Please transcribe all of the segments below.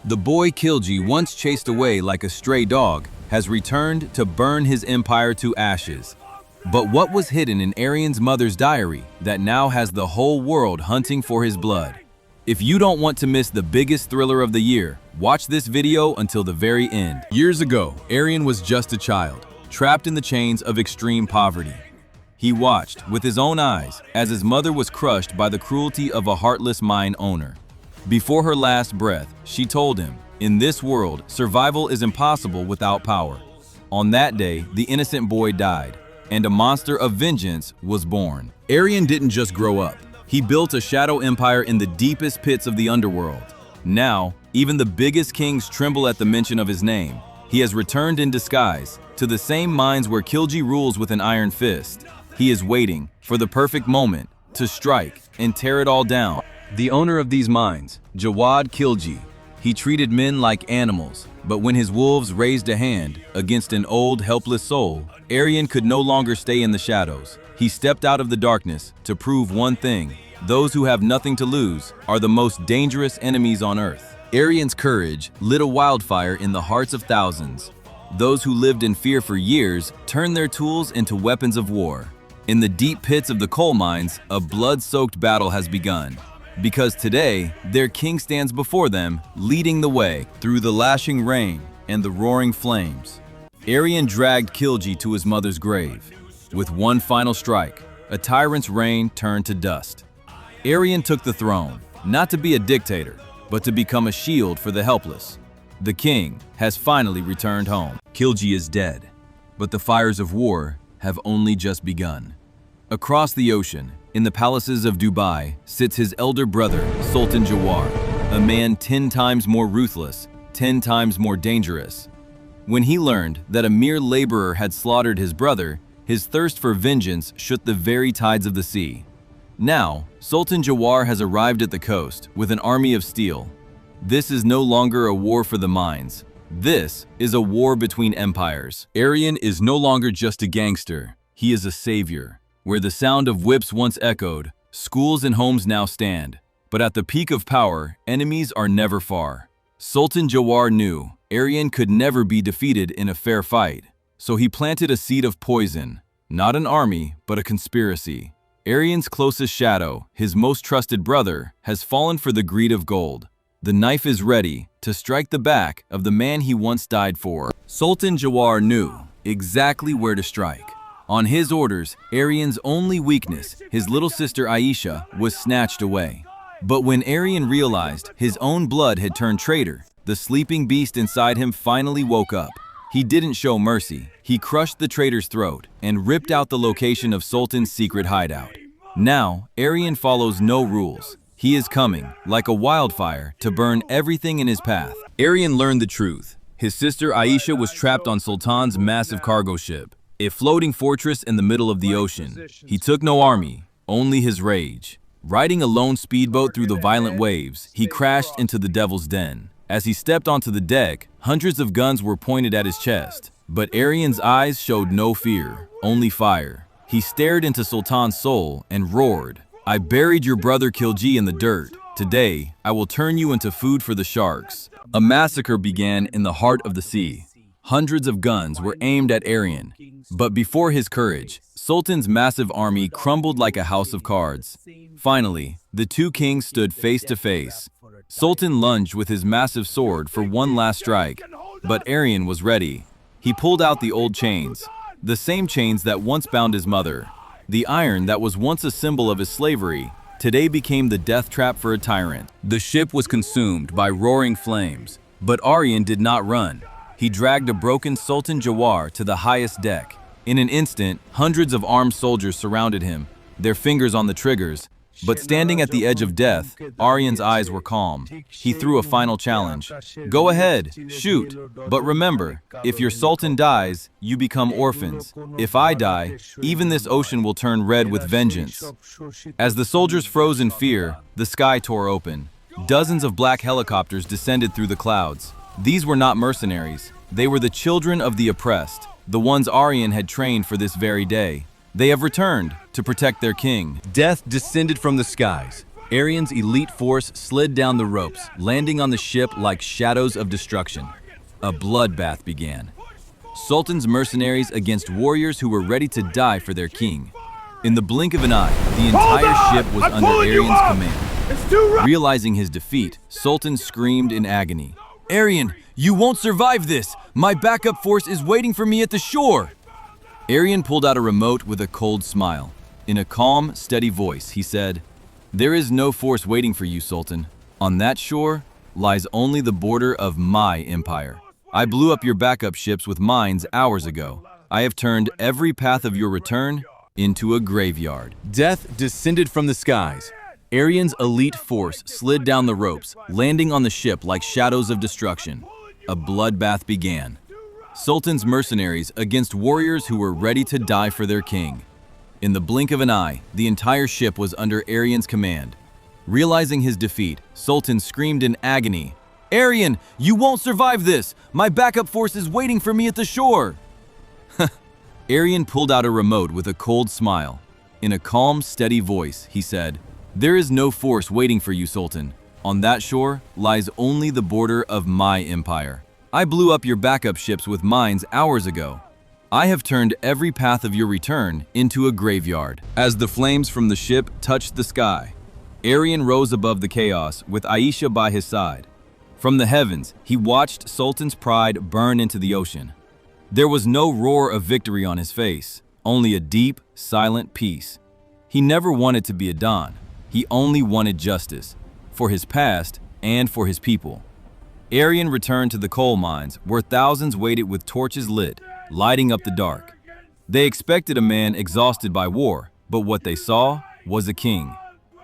The boy Khilji, once chased away like a stray dog, has returned to burn his empire to ashes. But what was hidden in Aryan's mother's diary that now has the whole world hunting for his blood? If you don't want to miss the biggest thriller of the year, watch this video until the very end. Years ago, Aryan was just a child, trapped in the chains of extreme poverty. He watched with his own eyes as his mother was crushed by the cruelty of a heartless mine owner. Before her last breath, she told him, "In this world, survival is impossible without power." On that day, the innocent boy died, and a monster of vengeance was born. Aryan didn't just grow up. He built a shadow empire in the deepest pits of the underworld. Now, even the biggest kings tremble at the mention of his name. He has returned in disguise to the same mines where Khilji rules with an iron fist. He is waiting for the perfect moment to strike and tear it all down. The owner of these mines, Jawad Khilji, he treated men like animals, but when his wolves raised a hand against an old, helpless soul, Aryan could no longer stay in the shadows. He stepped out of the darkness to prove one thing: those who have nothing to lose are the most dangerous enemies on earth. Aryan's courage lit a wildfire in the hearts of thousands. Those who lived in fear for years turned their tools into weapons of war. In the deep pits of the coal mines, a blood-soaked battle has begun. Because today, their king stands before them, leading the way through the lashing rain and the roaring flames. Aryan dragged Khilji to his mother's grave. With one final strike, a tyrant's reign turned to dust. Aryan took the throne, not to be a dictator, but to become a shield for the helpless. The king has finally returned home. Khilji is dead, but the fires of war have only just begun. Across the ocean, in the palaces of Dubai, sits his elder brother, Sultan Jawar, a man 10 times more ruthless, 10 times more dangerous. When he learned that a mere laborer had slaughtered his brother, his thirst for vengeance shook the very tides of the sea. Now, Sultan Jawar has arrived at the coast with an army of steel. This is no longer a war for the mines. This is a war between empires. Aryan is no longer just a gangster. He is a savior. Where the sound of whips once echoed, schools and homes now stand. But at the peak of power, enemies are never far. Sultan Jawar knew Aryan could never be defeated in a fair fight. So he planted a seed of poison, not an army, but a conspiracy. Aryan's closest shadow, his most trusted brother, has fallen for the greed of gold. The knife is ready to strike the back of the man he once died for. Sultan Jawar knew exactly where to strike. On his orders, Aryan's only weakness, his little sister Aisha, was snatched away. But when Aryan realized his own blood had turned traitor, the sleeping beast inside him finally woke up. He didn't show mercy. He crushed the traitor's throat and ripped out the location of Sultan's secret hideout. Now, Aryan follows no rules. He is coming, like a wildfire, to burn everything in his path. Aryan learned the truth. His sister Aisha was trapped on Sultan's massive cargo ship, a floating fortress in the middle of the ocean. He took no army, only his rage. Riding a lone speedboat through the violent waves, he crashed into the devil's den. As he stepped onto the deck, hundreds of guns were pointed at his chest. But Aryan's eyes showed no fear, only fire. He stared into Sultan's soul and roared, "I buried your brother Khilji in the dirt. Today, I will turn you into food for the sharks." A massacre began in the heart of the sea. Hundreds of guns were aimed at Aryan. But before his courage, Sultan's massive army crumbled like a house of cards. Finally, the two kings stood face to face. Sultan lunged with his massive sword for one last strike, but Aryan was ready. He pulled out the old chains, the same chains that once bound his mother. The iron that was once a symbol of his slavery, today became the death trap for a tyrant. The ship was consumed by roaring flames, but Aryan did not run. He dragged a broken Sultan Jawar to the highest deck. In an instant, hundreds of armed soldiers surrounded him, their fingers on the triggers. But standing at the edge of death, Aryan's eyes were calm. He threw a final challenge. "Go ahead, shoot. But remember, if your sultan dies, you become orphans. If I die, even this ocean will turn red with vengeance." As the soldiers froze in fear, the sky tore open. Dozens of black helicopters descended through the clouds. These were not mercenaries. They were the children of the oppressed, the ones Aryan had trained for this very day. They have returned to protect their king. Death descended from the skies. Aryan's elite force slid down the ropes, landing on the ship like shadows of destruction. A bloodbath began. Sultan's mercenaries against warriors who were ready to die for their king. In the blink of an eye, the entire ship was under Aryan's command. Realizing his defeat, Sultan screamed in agony. "Aryan, you won't survive this! My backup force is waiting for me at the shore!" Aryan pulled out a remote with a cold smile. In a calm, steady voice, he said, "There is no force waiting for you, Sultan. On that shore lies only the border of my empire. I blew up your backup ships with mines hours ago. I have turned every path of your return into a graveyard." Death descended from the skies. Aryan's elite force slid down the ropes, landing on the ship like shadows of destruction. A bloodbath began. Sultan's mercenaries against warriors who were ready to die for their king. In the blink of an eye, the entire ship was under Aryan's command. Realizing his defeat, Sultan screamed in agony, "Aryan, you won't survive this! My backup force is waiting for me at the shore!" Aryan pulled out a remote with a cold smile. In a calm, steady voice, he said, "There is no force waiting for you, Sultan. On that shore lies only the border of my empire. I blew up your backup ships with mines hours ago. I have turned every path of your return into a graveyard." As the flames from the ship touched the sky, Aryan rose above the chaos with Aisha by his side. From the heavens, he watched Sultan's pride burn into the ocean. There was no roar of victory on his face, only a deep, silent peace. He never wanted to be a Don. He only wanted justice, for his past and for his people. Aryan returned to the coal mines, where thousands waited with torches lit, lighting up the dark. They expected a man exhausted by war, but what they saw was a king.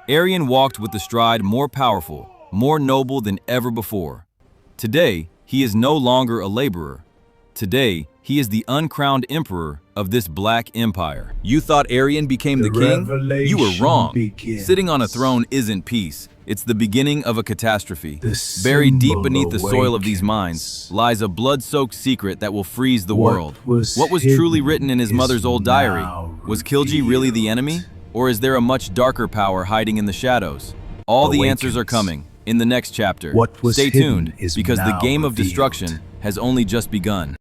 Aryan walked with the stride more powerful, more noble than ever before. Today, he is no longer a laborer. Today, he is the uncrowned emperor of this black empire. You thought Aryan became the king? You were wrong. Sitting on a throne isn't peace. It's the beginning of a catastrophe. Buried deep beneath the soil of these mines lies a blood-soaked secret that will freeze the world. What was truly written in his mother's old diary? Was Khilji really the enemy? Or is there a much darker power hiding in the shadows? All the answers are coming in the next chapter. Stay tuned, because the game of destruction has only just begun.